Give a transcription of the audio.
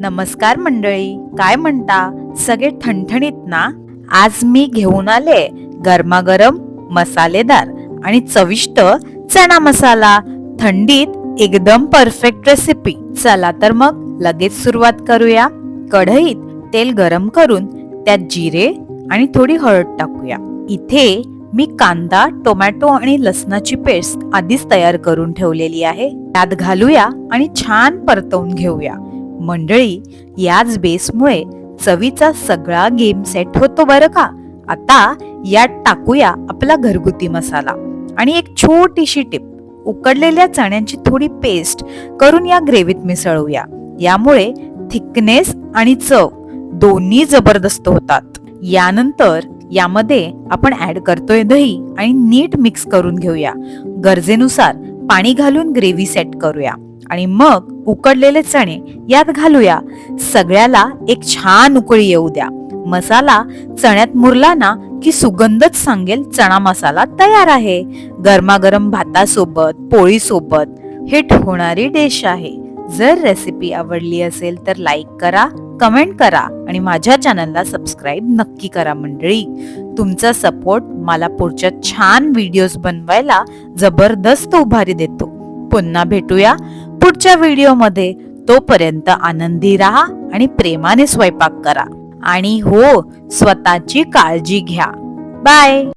नमस्कार मंडळी, काय म्हणता? सगळे ठणठणीत ना? आज मी घेऊन आले गरमागरम मसालेदार आणि चविष्ट चणा मसाला. थंडीत एकदम परफेक्ट रेसिपी. चला तर मग लगेच सुरुवात करूया. कढईत तेल गरम करून त्यात जिरे आणि थोडी हळद टाकूया. इथे मी कांदा, टोमॅटो आणि लसणाची पेस्ट आधीच तयार करून ठेवलेली आहे. त्यात घालूया आणि छान परतवून घेऊया. मंडळी, याच बेसमुळे चवीचा सगळा गेम सेट होतो बरं का. आता यात टाकूया आपला घरगुती मसाला आणि एक छोटीशी टिप, उकडलेल्या चण्यांची थोडी पेस्ट करून या ग्रेव्हीत मिसळूया. यामुळे थिकनेस आणि चव दोन्ही जबरदस्त होतात. यानंतर यामध्ये आपण ऍड करतोय दही आणि नीट मिक्स करून घेऊया. गरजेनुसार पाणी घालून ग्रेव्ही सेट करूया आणि मग उकडलेले चणे यात घालूया. सगळ्याला एक छान उकळी येऊ द्या. मसाला चण्यात मुरला ना की सुगंधच सांगेल चणा मसाला तयार आहे. गरमागरम भातासोबत, पोळीसोबत हिट होणारी डिश आहे. जर रेसिपी आवडली असेल तर लाईक करा, कमेंट करा आणि माझ्या चॅनलला सबस्क्राईब नक्की करा. मंडळी, तुमचा सपोर्ट मला पुढच्या छान व्हिडिओज बनवायला जबरदस्त उभारी देतो. पुन्हा भेटूया पुढच्या व्हिडिओमध्ये. तोपर्यंत आनंदी राहा आणि प्रेमाने स्वयंपाक करा. आणि हो, स्वतःची काळजी घ्या. बाय.